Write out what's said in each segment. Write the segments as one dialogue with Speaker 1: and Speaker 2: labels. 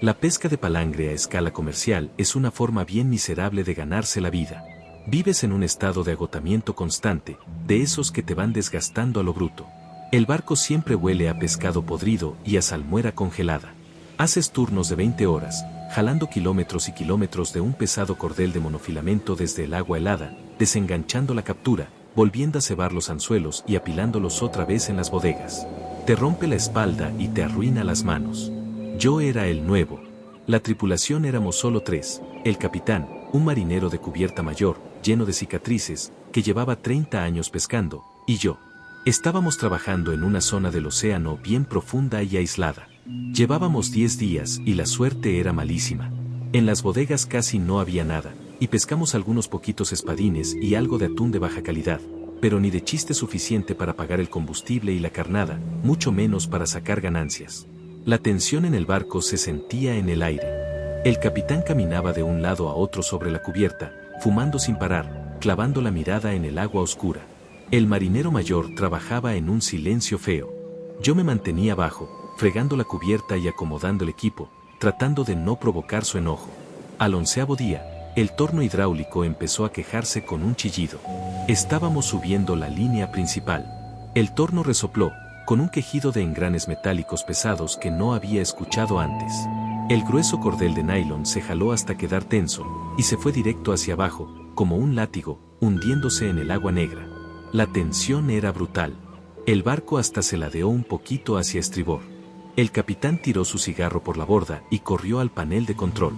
Speaker 1: La pesca de palangre a escala comercial es una forma bien miserable de ganarse la vida. Vives en un estado de agotamiento constante, de esos que te van desgastando a lo bruto. El barco siempre huele a pescado podrido y a salmuera congelada. Haces turnos de 20 horas, jalando kilómetros y kilómetros de un pesado cordel de monofilamento desde el agua helada, desenganchando la captura, volviendo a cebar los anzuelos y apilándolos otra vez en las bodegas. Te rompe la espalda y te arruina las manos. Yo era el nuevo. La tripulación éramos solo 3, el capitán, un marinero de cubierta mayor, lleno de cicatrices, que llevaba 30 años pescando, y yo. Estábamos trabajando en una zona del océano bien profunda y aislada. Llevábamos 10 días y la suerte era malísima. En las bodegas casi no había nada, y pescamos algunos poquitos espadines y algo de atún de baja calidad, pero ni de chiste suficiente para pagar el combustible y la carnada, mucho menos para sacar ganancias. La tensión en el barco se sentía en el aire. El capitán caminaba de un lado a otro sobre la cubierta, fumando sin parar, clavando la mirada en el agua oscura. El marinero mayor trabajaba en un silencio feo. Yo me mantenía abajo, fregando la cubierta y acomodando el equipo, tratando de no provocar su enojo. Al 11º día, el torno hidráulico empezó a quejarse con un chillido. Estábamos subiendo la línea principal. El torno resopló, con un quejido de engranes metálicos pesados que no había escuchado antes. El grueso cordel de nylon se jaló hasta quedar tenso, y se fue directo hacia abajo, como un látigo, hundiéndose en el agua negra. La tensión era brutal. El barco hasta se ladeó un poquito hacia estribor. El capitán tiró su cigarro por la borda y corrió al panel de control.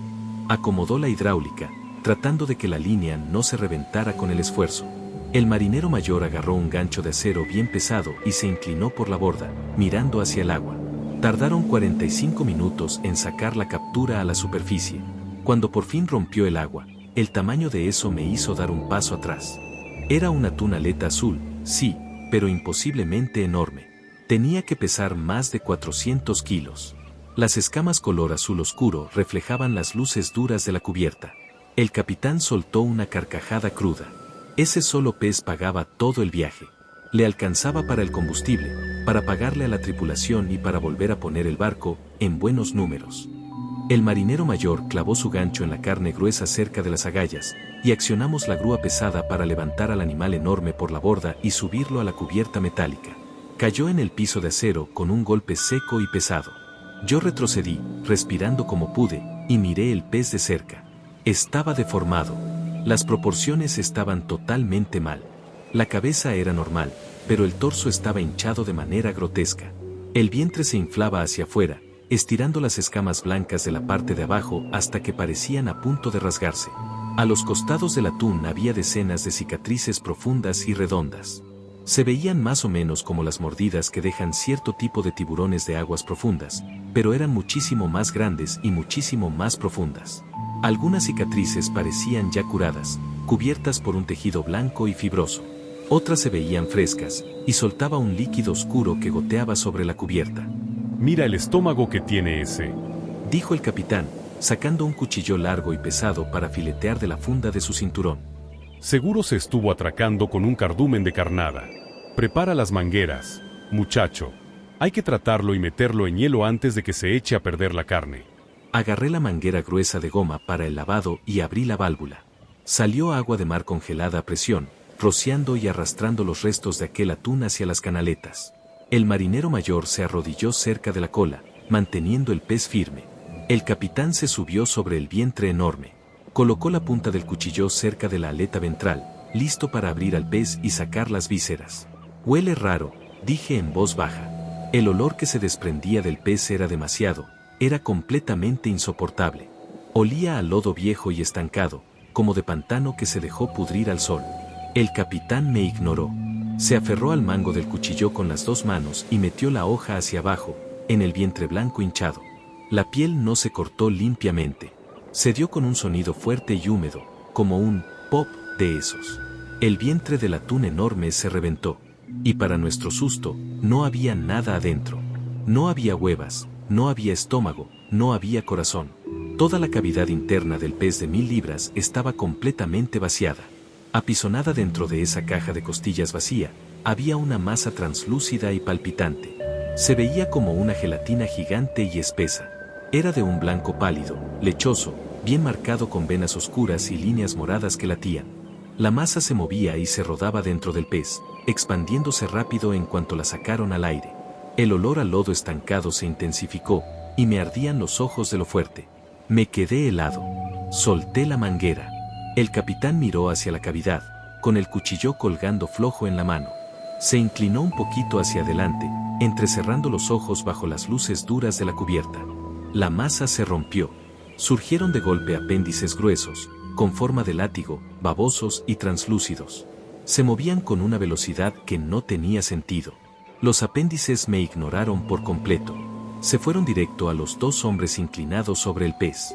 Speaker 1: Acomodó la hidráulica, tratando de que la línea no se reventara con el esfuerzo. El marinero mayor agarró un gancho de acero bien pesado y se inclinó por la borda, mirando hacia el agua. Tardaron 45 minutos en sacar la captura a la superficie. Cuando por fin rompió el agua, el tamaño de eso me hizo dar un paso atrás. Era una atún aleta azul, sí, pero imposiblemente enorme. Tenía que pesar más de 400 kilos. Las escamas color azul oscuro reflejaban las luces duras de la cubierta. El capitán soltó una carcajada cruda. Ese solo pez pagaba todo el viaje. Le alcanzaba para el combustible, para pagarle a la tripulación y para volver a poner el barco en buenos números. El marinero mayor clavó su gancho en la carne gruesa cerca de las agallas, y accionamos la grúa pesada para levantar al animal enorme por la borda y subirlo a la cubierta metálica. Cayó en el piso de acero con un golpe seco y pesado. Yo retrocedí, respirando como pude, y miré el pez de cerca. Estaba deformado. Las proporciones estaban totalmente mal. La cabeza era normal, pero el torso estaba hinchado de manera grotesca. El vientre se inflaba hacia afuera, estirando las escamas blancas de la parte de abajo hasta que parecían a punto de rasgarse. A los costados del atún había decenas de cicatrices profundas y redondas. Se veían más o menos como las mordidas que dejan cierto tipo de tiburones de aguas profundas, pero eran muchísimo más grandes y muchísimo más profundas. Algunas cicatrices parecían ya curadas, cubiertas por un tejido blanco y fibroso. Otras se veían frescas, y soltaba un líquido oscuro que goteaba sobre la cubierta.
Speaker 2: Mira el estómago que tiene ese,
Speaker 1: dijo el capitán, sacando un cuchillo largo y pesado para filetear de la funda de su cinturón.
Speaker 2: Seguro se estuvo atracando con un cardumen de carnada. Prepara las mangueras, muchacho. Hay que tratarlo y meterlo en hielo antes de que se eche a perder la carne.
Speaker 1: Agarré la manguera gruesa de goma para el lavado y abrí la válvula. Salió agua de mar congelada a presión, rociando y arrastrando los restos de aquel atún hacia las canaletas. El marinero mayor se arrodilló cerca de la cola, manteniendo el pez firme. El capitán se subió sobre el vientre enorme. Colocó la punta del cuchillo cerca de la aleta ventral, listo para abrir al pez y sacar las vísceras. Huele raro, dije en voz baja. El olor que se desprendía del pez era demasiado, era completamente insoportable. Olía a lodo viejo y estancado, como de pantano que se dejó pudrir al sol. El capitán me ignoró. Se aferró al mango del cuchillo con las 2 manos y metió la hoja hacia abajo, en el vientre blanco hinchado. La piel no se cortó limpiamente. Se dio con un sonido fuerte y húmedo, como un pop de esos. El vientre del atún enorme se reventó. Y para nuestro susto, no había nada adentro. No había huevas, no había estómago, no había corazón. Toda la cavidad interna del pez de 1000 libras estaba completamente vaciada. Apisonada dentro de esa caja de costillas vacía, había una masa translúcida y palpitante. Se veía como una gelatina gigante y espesa. Era de un blanco pálido, lechoso, bien marcado con venas oscuras y líneas moradas que latían. La masa se movía y se rodaba dentro del pez, expandiéndose rápido en cuanto la sacaron al aire. El olor a lodo estancado se intensificó, y me ardían los ojos de lo fuerte. Me quedé helado. Solté la manguera. El capitán miró hacia la cavidad, con el cuchillo colgando flojo en la mano. Se inclinó un poquito hacia adelante, entrecerrando los ojos bajo las luces duras de la cubierta. La masa se rompió. Surgieron de golpe apéndices gruesos, con forma de látigo, babosos y translúcidos. Se movían con una velocidad que no tenía sentido. Los apéndices me ignoraron por completo. Se fueron directo a los dos hombres inclinados sobre el pez.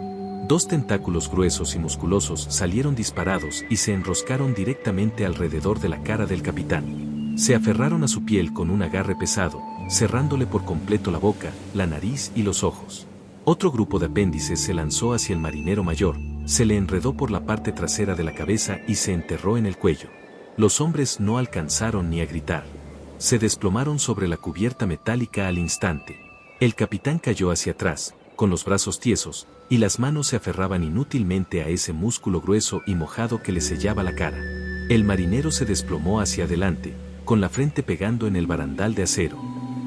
Speaker 1: Dos tentáculos gruesos y musculosos salieron disparados y se enroscaron directamente alrededor de la cara del capitán. Se aferraron a su piel con un agarre pesado, cerrándole por completo la boca, la nariz y los ojos. Otro grupo de apéndices se lanzó hacia el marinero mayor, se le enredó por la parte trasera de la cabeza y se enterró en el cuello. Los hombres no alcanzaron ni a gritar. Se desplomaron sobre la cubierta metálica al instante. El capitán cayó hacia atrás, con los brazos tiesos, y las manos se aferraban inútilmente a ese músculo grueso y mojado que le sellaba la cara. El marinero se desplomó hacia adelante, con la frente pegando en el barandal de acero.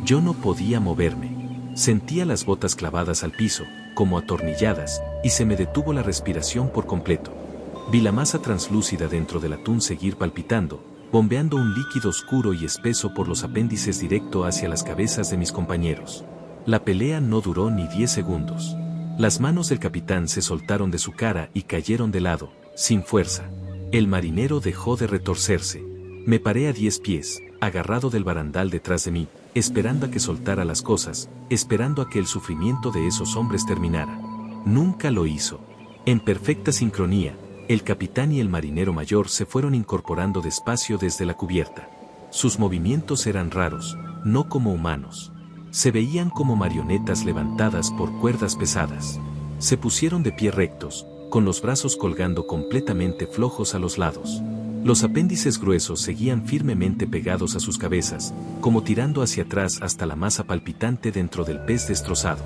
Speaker 1: Yo no podía moverme. Sentía las botas clavadas al piso, como atornilladas, y se me detuvo la respiración por completo. Vi la masa translúcida dentro del atún seguir palpitando, bombeando un líquido oscuro y espeso por los apéndices directo hacia las cabezas de mis compañeros. La pelea no duró ni 10 segundos. Las manos del capitán se soltaron de su cara y cayeron de lado, sin fuerza. El marinero dejó de retorcerse. Me paré a 10 pies, agarrado del barandal detrás de mí, esperando a que soltara las cosas, esperando a que el sufrimiento de esos hombres terminara. Nunca lo hizo. En perfecta sincronía, el capitán y el marinero mayor se fueron incorporando despacio desde la cubierta. Sus movimientos eran raros, no como humanos. Se veían como marionetas levantadas por cuerdas pesadas. Se pusieron de pie rectos, con los brazos colgando completamente flojos a los lados. Los apéndices gruesos seguían firmemente pegados a sus cabezas, como tirando hacia atrás hasta la masa palpitante dentro del pez destrozado.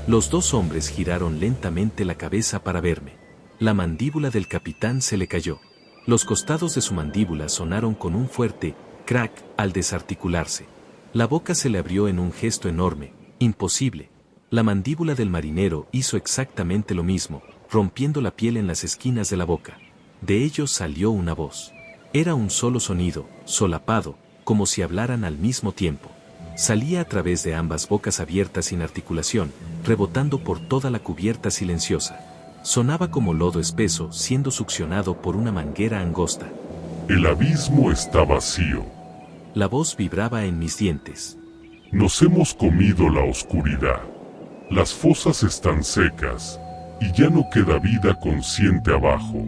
Speaker 1: Los dos hombres giraron lentamente la cabeza para verme. La mandíbula del capitán se le cayó. Los costados de su mandíbula sonaron con un fuerte crack al desarticularse. La boca se le abrió en un gesto enorme, imposible. La mandíbula del marinero hizo exactamente lo mismo, rompiendo la piel en las esquinas de la boca. De ellos salió una voz. Era un solo sonido, solapado, como si hablaran al mismo tiempo. Salía a través de ambas bocas abiertas sin articulación, rebotando por toda la cubierta silenciosa. Sonaba como lodo espeso siendo succionado por una manguera angosta.
Speaker 3: El abismo está vacío.
Speaker 1: La voz vibraba en mis dientes.
Speaker 3: Nos hemos comido la oscuridad. Las fosas están secas, y ya no queda vida consciente abajo.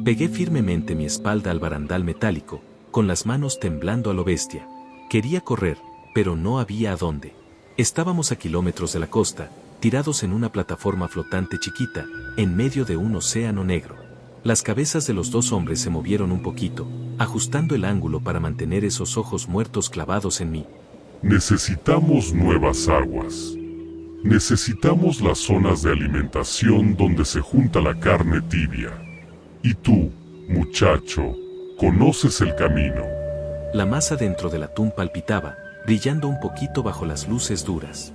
Speaker 1: Pegué firmemente mi espalda al barandal metálico, con las manos temblando a lo bestia. Quería correr, pero no había a dónde. Estábamos a kilómetros de la costa, tirados en una plataforma flotante chiquita, en medio de un océano negro. Las cabezas de los dos hombres se movieron un poquito, ajustando el ángulo para mantener esos ojos muertos clavados en mí.
Speaker 3: Necesitamos nuevas aguas. Necesitamos las zonas de alimentación donde se junta la carne tibia. Y tú, muchacho, conoces el camino.
Speaker 1: La masa dentro del atún palpitaba, brillando un poquito bajo las luces duras.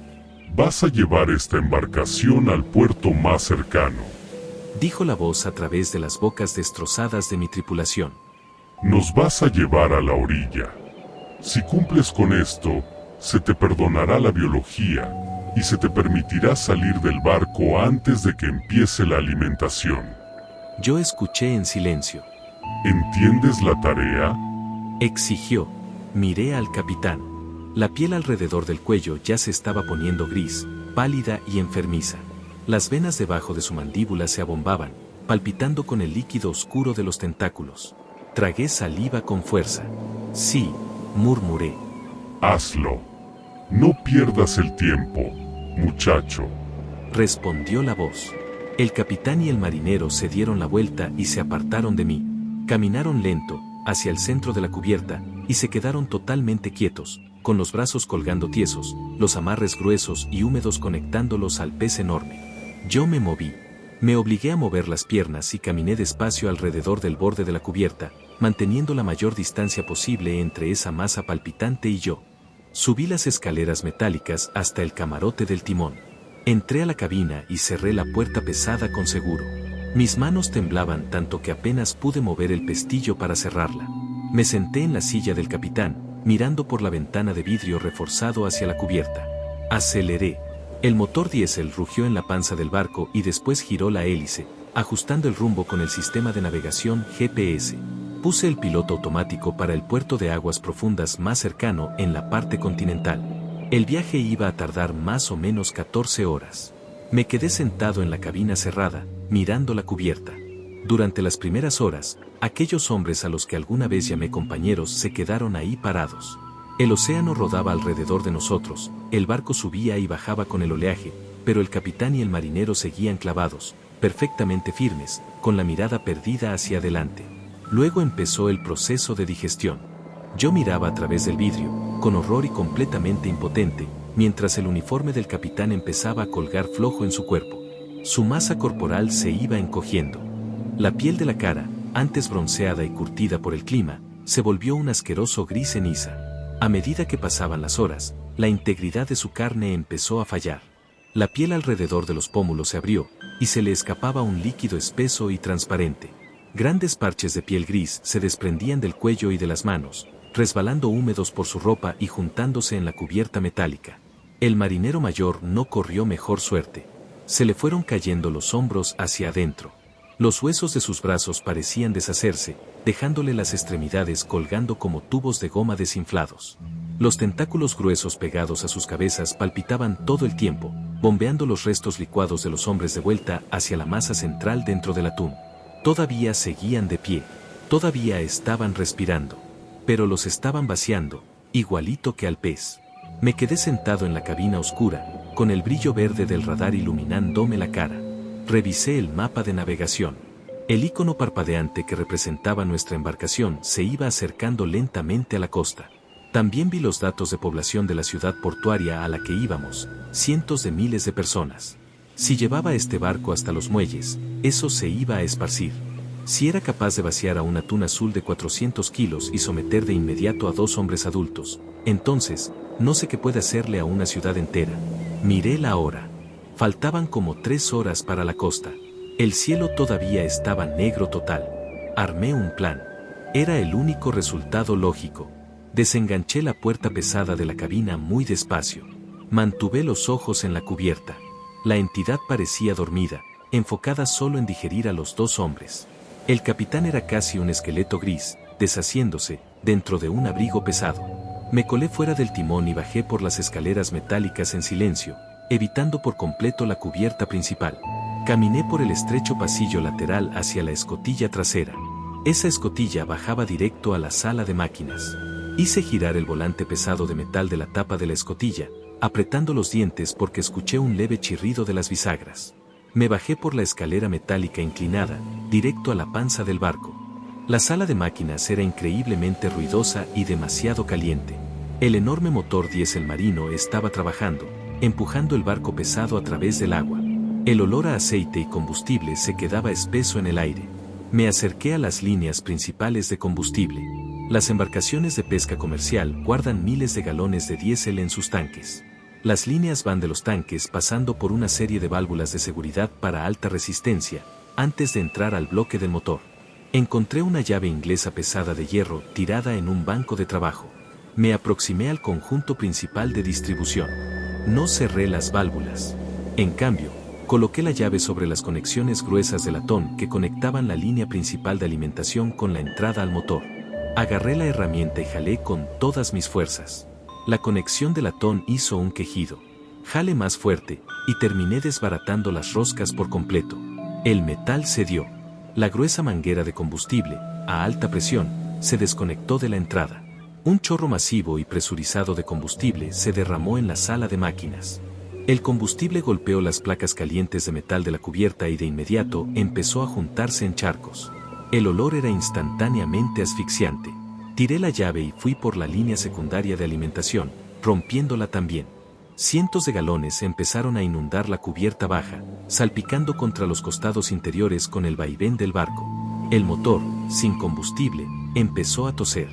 Speaker 3: Vas a llevar esta embarcación al puerto más cercano,
Speaker 1: dijo la voz a través de las bocas destrozadas de mi tripulación.
Speaker 3: Nos vas a llevar a la orilla. Si cumples con esto, se te perdonará la biología, y se te permitirá salir del barco antes de que empiece la alimentación.
Speaker 1: Yo escuché en silencio.
Speaker 3: ¿Entiendes la tarea?,
Speaker 1: exigió. Miré al capitán. La piel alrededor del cuello ya se estaba poniendo gris, pálida y enfermiza. Las venas debajo de su mandíbula se abombaban, palpitando con el líquido oscuro de los tentáculos. Tragué saliva con fuerza. Sí, murmuré.
Speaker 3: Hazlo. No pierdas el tiempo, muchacho,
Speaker 1: respondió la voz. El capitán y el marinero se dieron la vuelta y se apartaron de mí. Caminaron lento, hacia el centro de la cubierta, y se quedaron totalmente quietos, con los brazos colgando tiesos, los amarres gruesos y húmedos conectándolos al pez enorme. Yo me moví. Me obligué a mover las piernas y caminé despacio alrededor del borde de la cubierta, manteniendo la mayor distancia posible entre esa masa palpitante y yo. Subí las escaleras metálicas hasta el camarote del timón. Entré a la cabina y cerré la puerta pesada con seguro. Mis manos temblaban tanto que apenas pude mover el pestillo para cerrarla. Me senté en la silla del capitán, mirando por la ventana de vidrio reforzado hacia la cubierta. Aceleré. El motor diésel rugió en la panza del barco y después giró la hélice, ajustando el rumbo con el sistema de navegación GPS. Puse el piloto automático para el puerto de aguas profundas más cercano en la parte continental. El viaje iba a tardar más o menos 14 horas. Me quedé sentado en la cabina cerrada, mirando la cubierta. Durante las primeras horas, aquellos hombres a los que alguna vez llamé compañeros se quedaron ahí parados. El océano rodaba alrededor de nosotros, el barco subía y bajaba con el oleaje, pero el capitán y el marinero seguían clavados, perfectamente firmes, con la mirada perdida hacia adelante. Luego empezó el proceso de digestión. Yo miraba a través del vidrio, con horror y completamente impotente, mientras el uniforme del capitán empezaba a colgar flojo en su cuerpo. Su masa corporal se iba encogiendo. La piel de la cara, antes bronceada y curtida por el clima, se volvió un asqueroso gris ceniza. A medida que pasaban las horas, la integridad de su carne empezó a fallar. La piel alrededor de los pómulos se abrió, y se le escapaba un líquido espeso y transparente. Grandes parches de piel gris se desprendían del cuello y de las manos, resbalando húmedos por su ropa y juntándose en la cubierta metálica. El marinero mayor no corrió mejor suerte. Se le fueron cayendo los hombros hacia adentro. Los huesos de sus brazos parecían deshacerse, dejándole las extremidades colgando como tubos de goma desinflados. Los tentáculos gruesos pegados a sus cabezas palpitaban todo el tiempo, bombeando los restos licuados de los hombres de vuelta hacia la masa central dentro del atún. Todavía seguían de pie, todavía estaban respirando, pero los estaban vaciando, igualito que al pez. Me quedé sentado en la cabina oscura, con el brillo verde del radar iluminándome la cara. Revisé el mapa de navegación. El icono parpadeante que representaba nuestra embarcación se iba acercando lentamente a la costa. También vi los datos de población de la ciudad portuaria a la que íbamos, cientos de miles de personas. Si llevaba este barco hasta los muelles, eso se iba a esparcir. Si era capaz de vaciar a un atún azul de 400 kilos y someter de inmediato a 2 hombres adultos, entonces, no sé qué puede hacerle a una ciudad entera. Miré la hora. Faltaban como 3 horas para la costa. El cielo todavía estaba negro total. Armé un plan. Era el único resultado lógico. Desenganché la puerta pesada de la cabina muy despacio. Mantuve los ojos en la cubierta. La entidad parecía dormida, enfocada solo en digerir a los 2 hombres. El capitán era casi un esqueleto gris, deshaciéndose, dentro de un abrigo pesado. Me colé fuera del timón y bajé por las escaleras metálicas en silencio, evitando por completo la cubierta principal. Caminé por el estrecho pasillo lateral hacia la escotilla trasera. Esa escotilla bajaba directo a la sala de máquinas. Hice girar el volante pesado de metal de la tapa de la escotilla, apretando los dientes porque escuché un leve chirrido de las bisagras. Me bajé por la escalera metálica inclinada, directo a la panza del barco. La sala de máquinas era increíblemente ruidosa y demasiado caliente. El enorme motor diésel marino estaba trabajando, empujando el barco pesado a través del agua. El olor a aceite y combustible se quedaba espeso en el aire. Me acerqué a las líneas principales de combustible. Las embarcaciones de pesca comercial guardan miles de galones de diésel en sus tanques. Las líneas van de los tanques pasando por una serie de válvulas de seguridad para alta resistencia, antes de entrar al bloque del motor. Encontré una llave inglesa pesada de hierro tirada en un banco de trabajo. Me aproximé al conjunto principal de distribución. No cerré las válvulas. En cambio, coloqué la llave sobre las conexiones gruesas de latón que conectaban la línea principal de alimentación con la entrada al motor. Agarré la herramienta y jalé con todas mis fuerzas. La conexión de latón hizo un quejido. Jalé más fuerte, y terminé desbaratando las roscas por completo. El metal cedió. La gruesa manguera de combustible, a alta presión, se desconectó de la entrada. Un chorro masivo y presurizado de combustible se derramó en la sala de máquinas. El combustible golpeó las placas calientes de metal de la cubierta y de inmediato empezó a juntarse en charcos. El olor era instantáneamente asfixiante. Tiré la llave y fui por la línea secundaria de alimentación, rompiéndola también. Cientos de galones empezaron a inundar la cubierta baja, salpicando contra los costados interiores con el vaivén del barco. El motor, sin combustible, empezó a toser.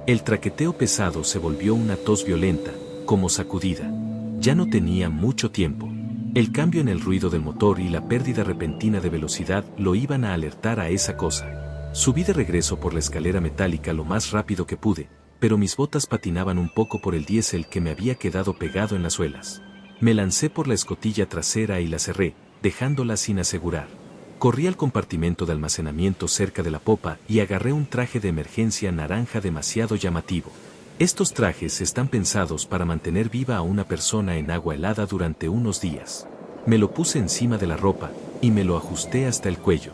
Speaker 1: El traqueteo pesado se volvió una tos violenta, como sacudida. Ya no tenía mucho tiempo. El cambio en el ruido del motor y la pérdida repentina de velocidad lo iban a alertar a esa cosa. Subí de regreso por la escalera metálica lo más rápido que pude, pero mis botas patinaban un poco por el diésel que me había quedado pegado en las suelas. Me lancé por la escotilla trasera y la cerré, dejándola sin asegurar. Corrí al compartimento de almacenamiento cerca de la popa y agarré un traje de emergencia naranja demasiado llamativo. Estos trajes están pensados para mantener viva a una persona en agua helada durante unos días. Me lo puse encima de la ropa y me lo ajusté hasta el cuello.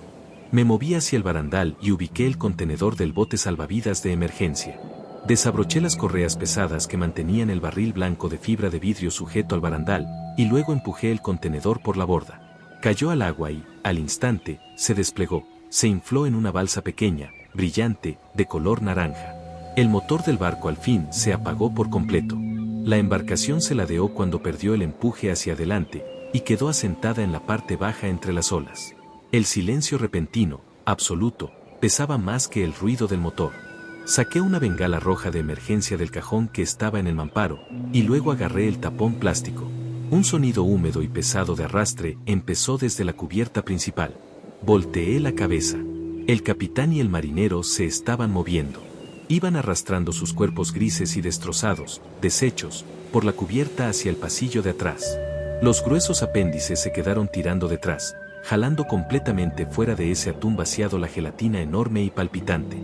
Speaker 1: Me moví hacia el barandal y ubiqué el contenedor del bote salvavidas de emergencia. Desabroché las correas pesadas que mantenían el barril blanco de fibra de vidrio sujeto al barandal, y luego empujé el contenedor por la borda. Cayó al agua y, al instante, se desplegó, se infló en una balsa pequeña, brillante, de color naranja. El motor del barco al fin se apagó por completo. La embarcación se ladeó cuando perdió el empuje hacia adelante, y quedó asentada en la parte baja entre las olas. El silencio repentino, absoluto, pesaba más que el ruido del motor. Saqué una bengala roja de emergencia del cajón que estaba en el mamparo, y luego agarré el tapón plástico. Un sonido húmedo y pesado de arrastre empezó desde la cubierta principal. Volteé la cabeza. El capitán y el marinero se estaban moviendo. Iban arrastrando sus cuerpos grises y destrozados, deshechos, por la cubierta hacia el pasillo de atrás. Los gruesos apéndices se quedaron tirando detrás, jalando completamente fuera de ese atún vaciado la gelatina enorme y palpitante.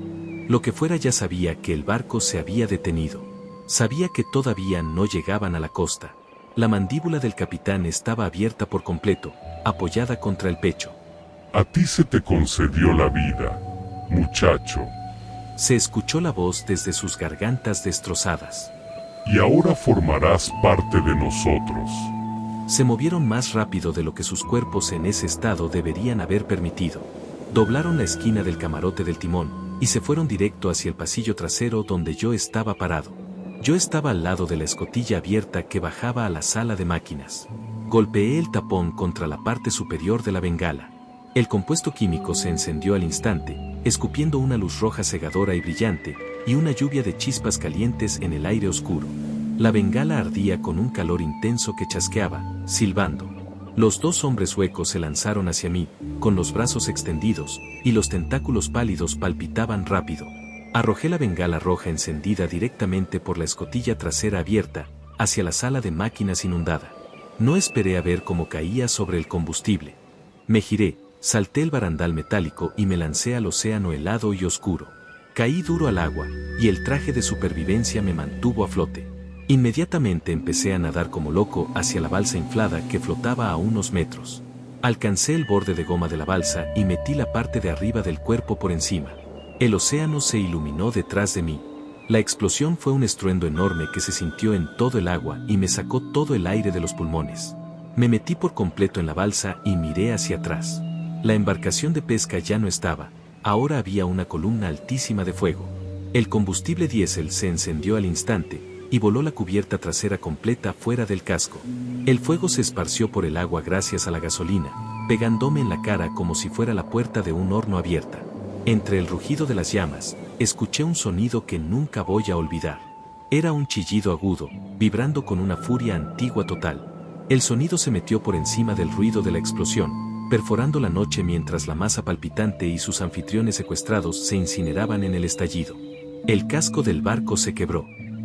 Speaker 1: Lo que fuera ya sabía que el barco se había detenido. Sabía que todavía no llegaban a la costa. La mandíbula del capitán estaba abierta por completo, apoyada contra el pecho.
Speaker 3: A ti se te concedió la vida, muchacho.
Speaker 1: Se escuchó la voz desde sus gargantas destrozadas.
Speaker 3: Y ahora formarás parte de nosotros.
Speaker 1: Se movieron más rápido de lo que sus cuerpos en ese estado deberían haber permitido. Doblaron la esquina del camarote del timón, y se fueron directo hacia el pasillo trasero donde yo estaba parado. Yo estaba al lado de la escotilla abierta que bajaba a la sala de máquinas. Golpeé el tapón contra la parte superior de la bengala. El compuesto químico se encendió al instante, escupiendo una luz roja cegadora y brillante, y una lluvia de chispas calientes en el aire oscuro. La bengala ardía con un calor intenso que chasqueaba, silbando. Los dos hombres huecos se lanzaron hacia mí, con los brazos extendidos, y los tentáculos pálidos palpitaban rápido. Arrojé la bengala roja encendida directamente por la escotilla trasera abierta, hacia la sala de máquinas inundada. No esperé a ver cómo caía sobre el combustible. Me giré, salté el barandal metálico y me lancé al océano helado y oscuro. Caí duro al agua, y el traje de supervivencia me mantuvo a flote. Inmediatamente empecé a nadar como loco hacia la balsa inflada que flotaba a unos metros. Alcancé el borde de goma de la balsa y metí la parte de arriba del cuerpo por encima. El océano se iluminó detrás de mí. La explosión fue un estruendo enorme que se sintió en todo el agua y me sacó todo el aire de los pulmones. Me metí por completo en la balsa y miré hacia atrás. La embarcación de pesca ya no estaba, ahora había una columna altísima de fuego. El combustible diésel se encendió al instante, y voló la cubierta trasera completa fuera del casco. El fuego se esparció por el agua gracias a la gasolina, pegándome en la cara como si fuera la puerta de un horno abierta. Entre el rugido de las llamas, escuché un sonido que nunca voy a olvidar. Era un chillido agudo, vibrando con una furia antigua total. El sonido se metió por encima del ruido de la explosión, perforando la noche mientras la masa palpitante y sus anfitriones secuestrados se incineraban en el estallido. El casco del barco se quebró.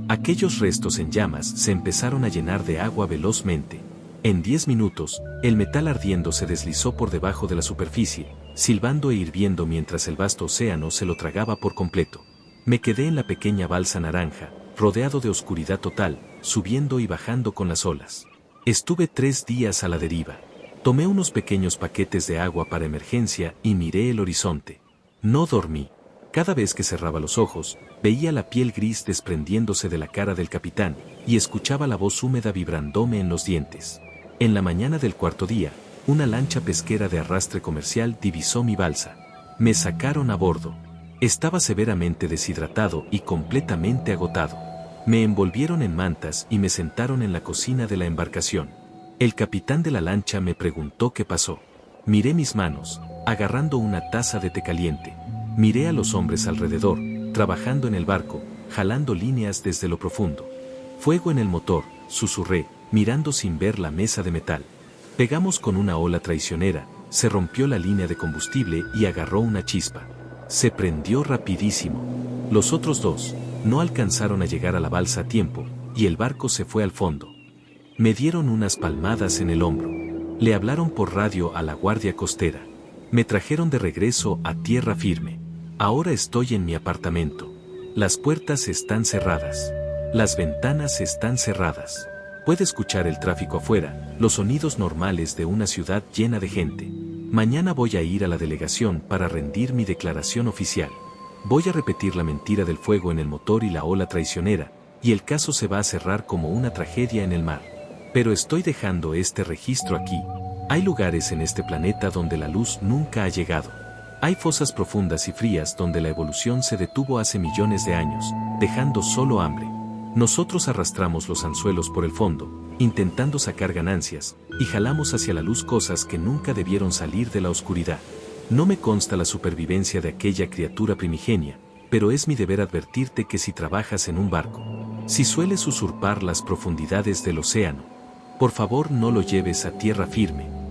Speaker 1: Aquellos restos en llamas se empezaron a llenar de agua velozmente. En 10 minutos, el metal ardiendo se deslizó por debajo de la superficie, silbando e hirviendo mientras el vasto océano se lo tragaba por completo. Me quedé en la pequeña balsa naranja, rodeado de oscuridad total, subiendo y bajando con las olas. Estuve 3 días a la deriva. Tomé unos pequeños paquetes de agua para emergencia y miré el horizonte. No dormí. Cada vez que cerraba los ojos, veía la piel gris desprendiéndose de la cara del capitán, y escuchaba la voz húmeda vibrándome en los dientes. En la mañana del 4.º día, una lancha pesquera de arrastre comercial divisó mi balsa. Me sacaron a bordo. Estaba severamente deshidratado y completamente agotado. Me envolvieron en mantas y me sentaron en la cocina de la embarcación. El capitán de la lancha me preguntó qué pasó. Miré mis manos, agarrando una taza de té caliente. Miré a los hombres alrededor, trabajando en el barco, jalando líneas desde lo profundo. Fuego en el motor, susurré, mirando sin ver la mesa de metal. Pegamos con una ola traicionera, se rompió la línea de combustible y agarró una chispa. Se prendió rapidísimo. Los otros dos no alcanzaron a llegar a la balsa a tiempo, y el barco se fue al fondo. Me dieron unas palmadas en el hombro. Le hablaron por radio a la guardia costera. Me trajeron de regreso a tierra firme. Ahora estoy en mi apartamento. Las puertas están cerradas. Las ventanas están cerradas. Puede escuchar el tráfico afuera, los sonidos normales de una ciudad llena de gente. Mañana voy a ir a la delegación para rendir mi declaración oficial. Voy a repetir la mentira del fuego en el motor y la ola traicionera, y el caso se va a cerrar como una tragedia en el mar. Pero estoy dejando este registro aquí. Hay lugares en este planeta donde la luz nunca ha llegado. Hay fosas profundas y frías donde la evolución se detuvo hace millones de años, dejando solo hambre. Nosotros arrastramos los anzuelos por el fondo, intentando sacar ganancias, y jalamos hacia la luz cosas que nunca debieron salir de la oscuridad. No me consta la supervivencia de aquella criatura primigenia, pero es mi deber advertirte que si trabajas en un barco, si sueles usurpar las profundidades del océano, por favor no lo lleves a tierra firme.